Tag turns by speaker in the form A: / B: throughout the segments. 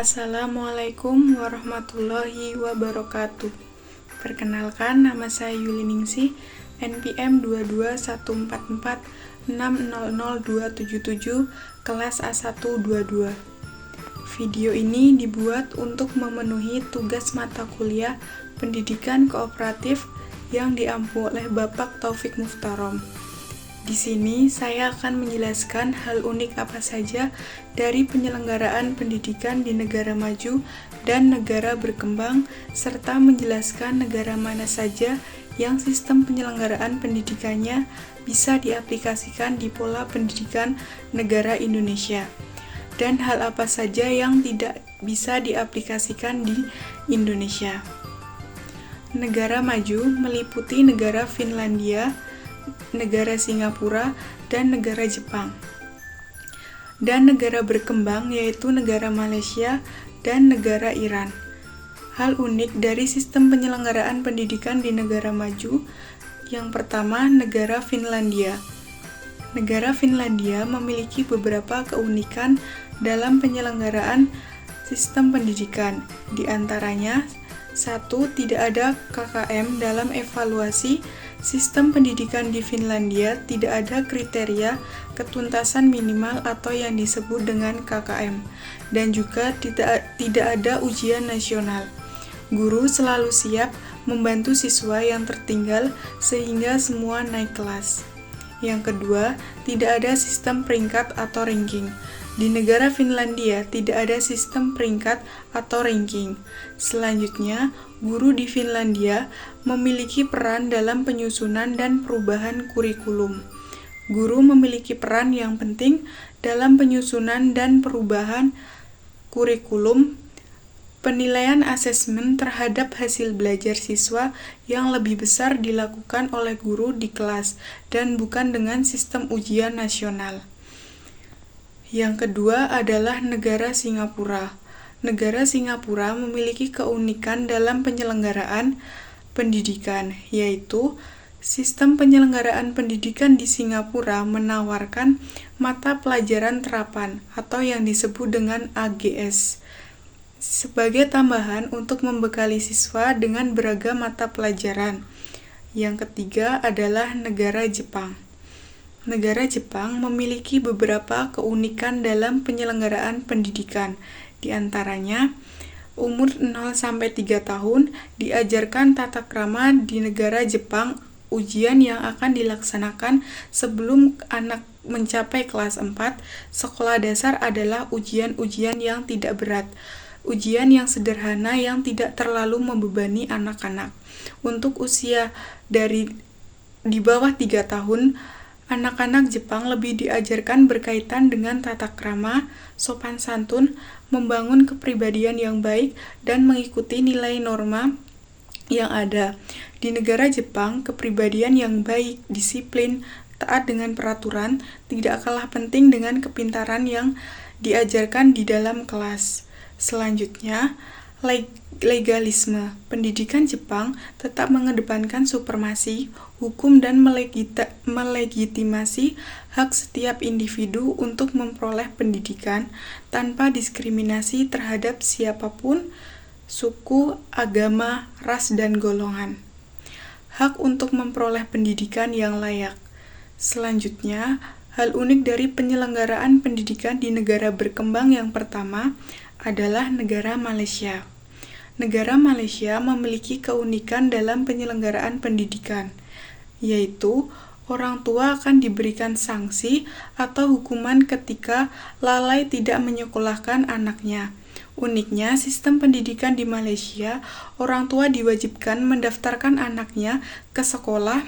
A: Assalamualaikum warahmatullahi wabarakatuh. Perkenalkan, nama saya Yuli Ningsih, NPM 22144600277, kelas A122. Video ini dibuat untuk memenuhi tugas mata kuliah Pendidikan Kooperatif yang diampu oleh Bapak Taufik Muftarom. Di sini saya akan menjelaskan hal unik apa saja dari penyelenggaraan pendidikan di negara maju dan negara berkembang, serta menjelaskan negara mana saja yang sistem penyelenggaraan pendidikannya bisa diaplikasikan di pola pendidikan negara Indonesia, dan hal apa saja yang tidak bisa diaplikasikan di Indonesia. Negara maju meliputi negara Finlandia, negara Singapura, dan negara Jepang. Dan negara berkembang yaitu negara Malaysia dan negara Iran. Hal unik dari sistem penyelenggaraan pendidikan di negara maju, yang pertama, negara Finlandia. Negara Finlandia memiliki beberapa keunikan dalam penyelenggaraan sistem pendidikan. Di antaranya, 1. Tidak ada KKM dalam evaluasi sistem pendidikan di Finlandia. Tidak ada kriteria ketuntasan minimal atau yang disebut dengan KKM, dan juga tidak ada ujian nasional. Guru selalu siap membantu siswa yang tertinggal sehingga semua naik kelas. Yang kedua, tidak ada sistem peringkat atau ranking. Di negara Finlandia tidak ada sistem peringkat atau ranking. Selanjutnya, guru di Finlandia memiliki peran dalam penyusunan dan perubahan kurikulum. Guru memiliki peran yang penting dalam penyusunan dan perubahan kurikulum. Penilaian asesmen terhadap hasil belajar siswa yang lebih besar dilakukan oleh guru di kelas dan bukan dengan sistem ujian nasional. Yang kedua adalah negara Singapura. Negara Singapura memiliki keunikan dalam penyelenggaraan pendidikan, yaitu sistem penyelenggaraan pendidikan di Singapura menawarkan mata pelajaran terapan atau yang disebut dengan AGS sebagai tambahan untuk membekali siswa dengan beragam mata pelajaran. Yang ketiga adalah negara Jepang. Negara Jepang memiliki beberapa keunikan dalam penyelenggaraan pendidikan. Di antaranya, umur 0-3 tahun diajarkan tata krama di negara Jepang. Ujian yang akan dilaksanakan sebelum anak mencapai kelas 4 sekolah dasar adalah ujian-ujian yang tidak berat. Ujian yang sederhana yang tidak terlalu membebani anak-anak. Untuk usia di bawah 3 tahun, anak-anak Jepang lebih diajarkan berkaitan dengan tata krama, sopan santun, membangun kepribadian yang baik, dan mengikuti nilai norma yang ada. Di negara Jepang, kepribadian yang baik, disiplin, taat dengan peraturan, tidak kalah penting dengan kepintaran yang diajarkan di dalam kelas. Selanjutnya, legalisme. Pendidikan Jepang tetap mengedepankan supremasi hukum dan melegitimasi hak setiap individu untuk memperoleh pendidikan tanpa diskriminasi terhadap siapapun, suku, agama, ras, dan golongan. Hak untuk memperoleh pendidikan yang layak. Selanjutnya, hal unik dari penyelenggaraan pendidikan di negara berkembang yang pertama adalah negara Malaysia. Negara Malaysia memiliki keunikan dalam penyelenggaraan pendidikan, yaitu orang tua akan diberikan sanksi atau hukuman ketika lalai tidak menyekolahkan anaknya. Uniknya, sistem pendidikan di Malaysia, orang tua diwajibkan mendaftarkan anaknya ke sekolah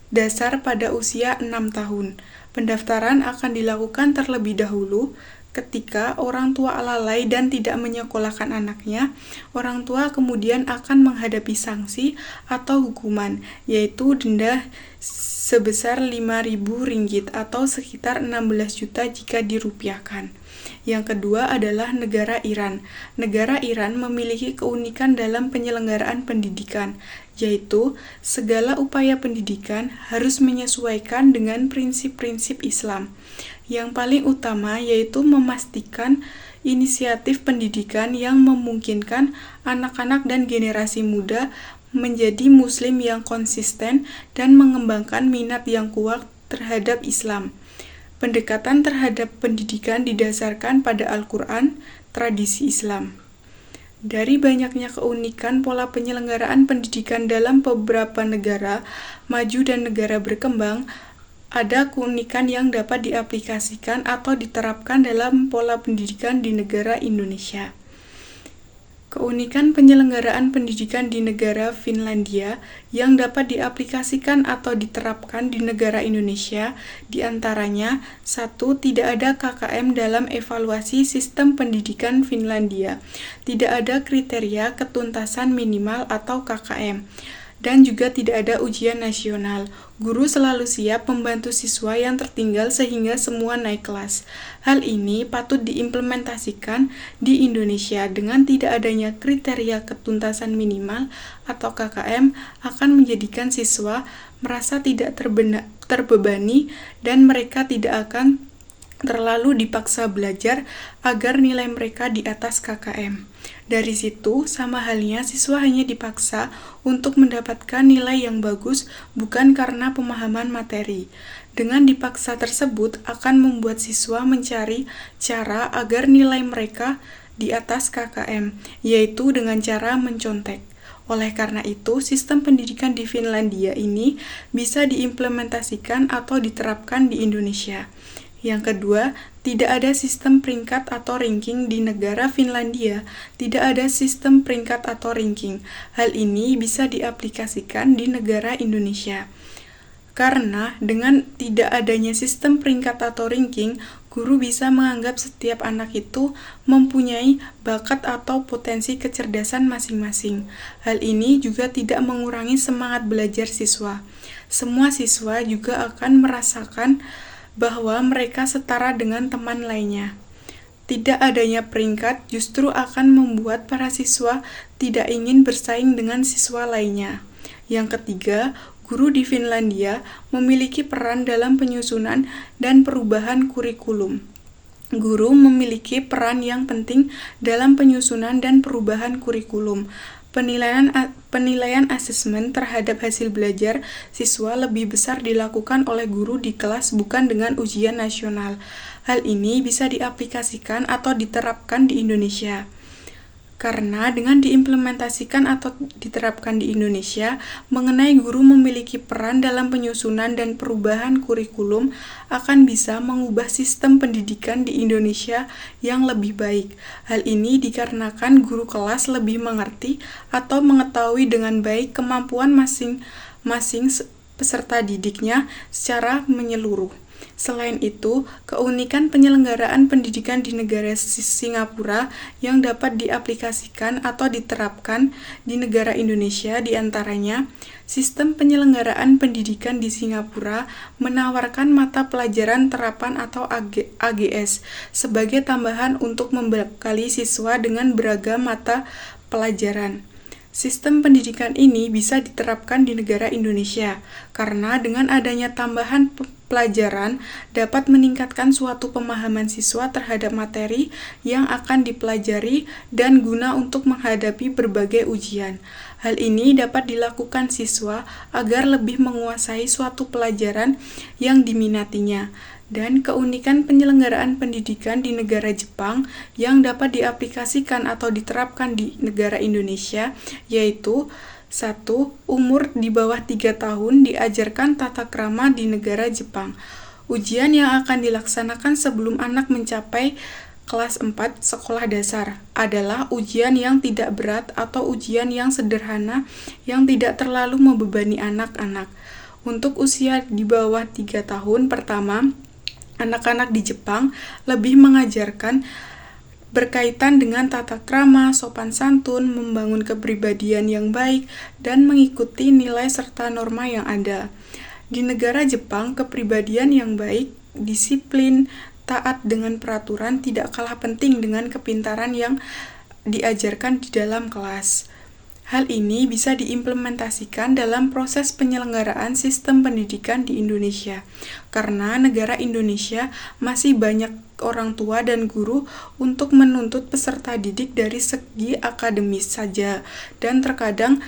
A: dasar pada usia 6 tahun. Pendaftaran akan dilakukan terlebih dahulu. Ketika orang tua lalai dan tidak menyekolahkan anaknya, orang tua kemudian akan menghadapi sanksi atau hukuman, yaitu denda sebesar Rp5.000 atau sekitar 16 juta jika dirupiahkan. Yang kedua adalah negara Iran. Negara Iran memiliki keunikan dalam penyelenggaraan pendidikan, yaitu segala upaya pendidikan harus menyesuaikan dengan prinsip-prinsip Islam. Yang paling utama yaitu memastikan inisiatif pendidikan yang memungkinkan anak-anak dan generasi muda menjadi Muslim yang konsisten dan mengembangkan minat yang kuat terhadap Islam. Pendekatan terhadap pendidikan didasarkan pada Al-Quran, tradisi Islam. Dari banyaknya keunikan pola penyelenggaraan pendidikan dalam beberapa negara maju dan negara berkembang, ada keunikan yang dapat diaplikasikan atau diterapkan dalam pola pendidikan di negara Indonesia. Keunikan penyelenggaraan pendidikan di negara Finlandia yang dapat diaplikasikan atau diterapkan di negara Indonesia diantaranya: 1. Tidak ada KKM dalam evaluasi sistem pendidikan Finlandia. Tidak ada kriteria ketuntasan minimal atau KKM. Dan juga tidak ada ujian nasional. Guru selalu siap membantu siswa yang tertinggal sehingga semua naik kelas. Hal ini patut diimplementasikan di Indonesia. Dengan tidak adanya kriteria ketuntasan minimal atau KKM akan menjadikan siswa merasa tidak terbebani dan mereka tidak akan terlalu dipaksa belajar agar nilai mereka di atas KKM. Dari situ, sama halnya siswa hanya dipaksa untuk mendapatkan nilai yang bagus bukan karena pemahaman materi. Dengan dipaksa tersebut akan membuat siswa mencari cara agar nilai mereka di atas KKM, yaitu dengan cara mencontek. Oleh karena itu, sistem pendidikan di Finlandia ini bisa diimplementasikan atau diterapkan di Indonesia. Yang kedua, tidak ada sistem peringkat atau ranking di negara Finlandia. Tidak ada sistem peringkat atau ranking. Hal ini bisa diaplikasikan di negara Indonesia. Karena dengan tidak adanya sistem peringkat atau ranking, guru bisa menganggap setiap anak itu mempunyai bakat atau potensi kecerdasan masing-masing. Hal ini juga tidak mengurangi semangat belajar siswa. Semua siswa juga akan merasakan bahwa mereka setara dengan teman lainnya. Tidak adanya peringkat justru akan membuat para siswa tidak ingin bersaing dengan siswa lainnya. Yang ketiga, guru di Finlandia memiliki peran dalam penyusunan dan perubahan kurikulum. Guru memiliki peran yang penting dalam penyusunan dan perubahan kurikulum. Penilaian asesmen terhadap hasil belajar siswa lebih besar dilakukan oleh guru di kelas bukan dengan ujian nasional. Hal ini bisa diaplikasikan atau diterapkan di Indonesia. Karena dengan diimplementasikan atau diterapkan di Indonesia, mengenai guru memiliki peran dalam penyusunan dan perubahan kurikulum akan bisa mengubah sistem pendidikan di Indonesia yang lebih baik. Hal ini dikarenakan guru kelas lebih mengerti atau mengetahui dengan baik kemampuan masing-masing peserta didiknya secara menyeluruh. Selain itu, keunikan penyelenggaraan pendidikan di negara Singapura yang dapat diaplikasikan atau diterapkan di negara Indonesia diantaranya, sistem penyelenggaraan pendidikan di Singapura menawarkan mata pelajaran terapan atau AGS sebagai tambahan untuk membekali siswa dengan beragam mata pelajaran. Sistem pendidikan ini bisa diterapkan di negara Indonesia karena dengan adanya tambahan pelajaran dapat meningkatkan suatu pemahaman siswa terhadap materi yang akan dipelajari dan guna untuk menghadapi berbagai ujian. Hal ini dapat dilakukan siswa agar lebih menguasai suatu pelajaran yang diminatinya. Dan keunikan penyelenggaraan pendidikan di negara Jepang yang dapat diaplikasikan atau diterapkan di negara Indonesia yaitu 1. Umur di bawah 3 tahun diajarkan tata krama di negara Jepang. Ujian yang akan dilaksanakan sebelum anak mencapai kelas 4 sekolah dasar adalah ujian yang tidak berat atau ujian yang sederhana yang tidak terlalu membebani anak-anak. Untuk usia di bawah 3 tahun pertama, anak-anak di Jepang lebih mengajarkan berkaitan dengan tata krama, sopan santun, membangun kepribadian yang baik, dan mengikuti nilai serta norma yang ada. Di negara Jepang, kepribadian yang baik, disiplin, taat dengan peraturan tidak kalah penting dengan kepintaran yang diajarkan di dalam kelas. Hal ini bisa diimplementasikan dalam proses penyelenggaraan sistem pendidikan di Indonesia, karena negara Indonesia masih banyak orang tua dan guru untuk menuntut peserta didik dari segi akademis saja, dan terkadang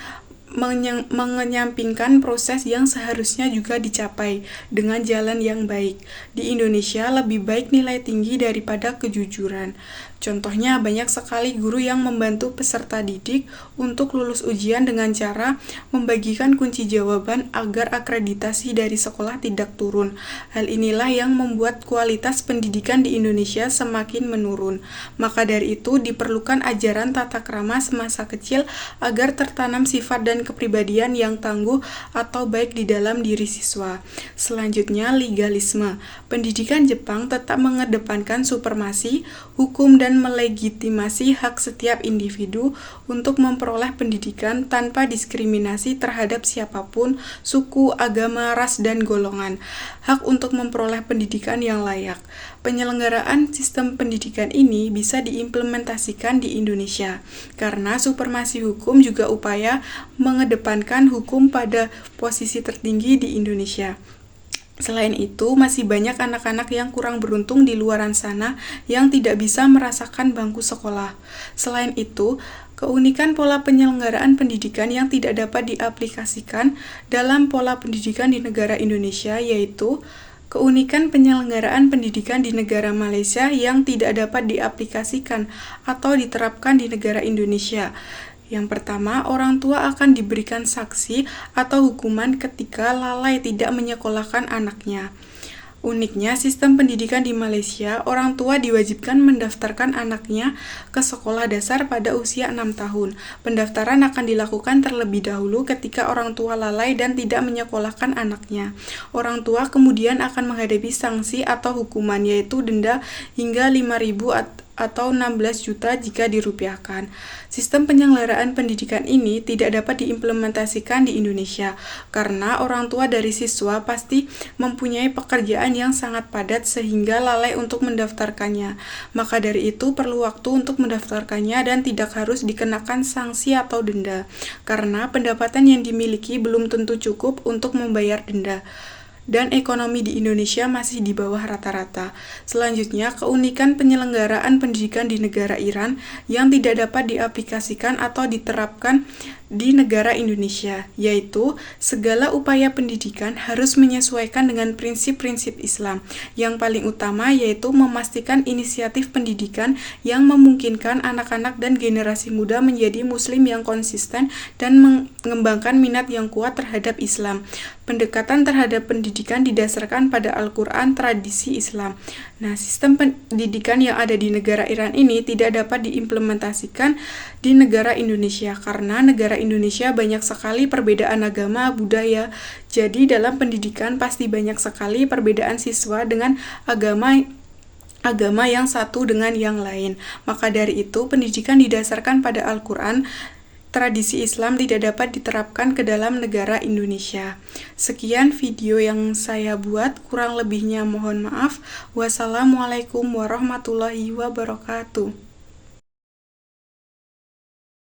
A: menyampingkan proses yang seharusnya juga dicapai dengan jalan yang baik. Di Indonesia lebih baik nilai tinggi daripada kejujuran. Contohnya, banyak sekali guru yang membantu peserta didik untuk lulus ujian dengan cara membagikan kunci jawaban agar akreditasi dari sekolah tidak turun. Hal inilah yang membuat kualitas pendidikan di Indonesia semakin menurun. Maka dari itu diperlukan ajaran tata krama semasa kecil agar tertanam sifat dan kepribadian yang tangguh atau baik di dalam diri siswa. Selanjutnya, legalisme. Pendidikan Jepang tetap mengedepankan supremasi hukum dan melegitimasi hak setiap individu untuk memperoleh pendidikan tanpa diskriminasi terhadap siapapun, suku, agama, ras, dan golongan. Hak untuk memperoleh pendidikan yang layak. Penyelenggaraan sistem pendidikan ini bisa diimplementasikan di Indonesia, karena supremasi hukum juga upaya mengedepankan hukum pada posisi tertinggi di Indonesia. Selain itu, masih banyak anak-anak yang kurang beruntung di luaran sana yang tidak bisa merasakan bangku sekolah. Selain itu, keunikan pola penyelenggaraan pendidikan yang tidak dapat diaplikasikan dalam pola pendidikan di negara Indonesia, yaitu keunikan penyelenggaraan pendidikan di negara Malaysia yang tidak dapat diaplikasikan atau diterapkan di negara Indonesia. Yang pertama, orang tua akan diberikan sanksi atau hukuman ketika lalai tidak menyekolahkan anaknya. Uniknya, sistem pendidikan di Malaysia, orang tua diwajibkan mendaftarkan anaknya ke sekolah dasar pada usia 6 tahun. Pendaftaran akan dilakukan terlebih dahulu ketika orang tua lalai dan tidak menyekolahkan anaknya. Orang tua kemudian akan menghadapi sanksi atau hukuman, yaitu denda hingga 5.000 atau 16 juta jika dirupiahkan. Sistem penyelenggaraan pendidikan ini tidak dapat diimplementasikan di Indonesia karena orang tua dari siswa pasti mempunyai pekerjaan yang sangat padat sehingga lalai untuk mendaftarkannya. Maka dari itu perlu waktu untuk mendaftarkannya dan tidak harus dikenakan sanksi atau denda, karena pendapatan yang dimiliki belum tentu cukup untuk membayar denda. Dan ekonomi di Indonesia masih di bawah rata-rata. Selanjutnya, keunikan penyelenggaraan pendidikan di negara Iran yang tidak dapat diaplikasikan atau diterapkan di negara Indonesia, yaitu segala upaya pendidikan harus menyesuaikan dengan prinsip-prinsip Islam. Yang paling utama yaitu memastikan inisiatif pendidikan yang memungkinkan anak-anak dan generasi muda menjadi muslim yang konsisten dan mengembangkan minat yang kuat terhadap Islam. Pendekatan terhadap pendidikan didasarkan pada Al-Quran, tradisi Islam. Nah, sistem pendidikan yang ada di negara Iran ini tidak dapat diimplementasikan di negara Indonesia karena negara Indonesia banyak sekali perbedaan agama, budaya. Jadi dalam pendidikan pasti banyak sekali perbedaan siswa dengan agama yang satu dengan yang lain. Maka dari itu, pendidikan didasarkan pada Al-Quran, tradisi Islam tidak dapat diterapkan ke dalam negara Indonesia. Sekian video yang saya buat, kurang lebihnya mohon maaf. Wassalamualaikum warahmatullahi wabarakatuh.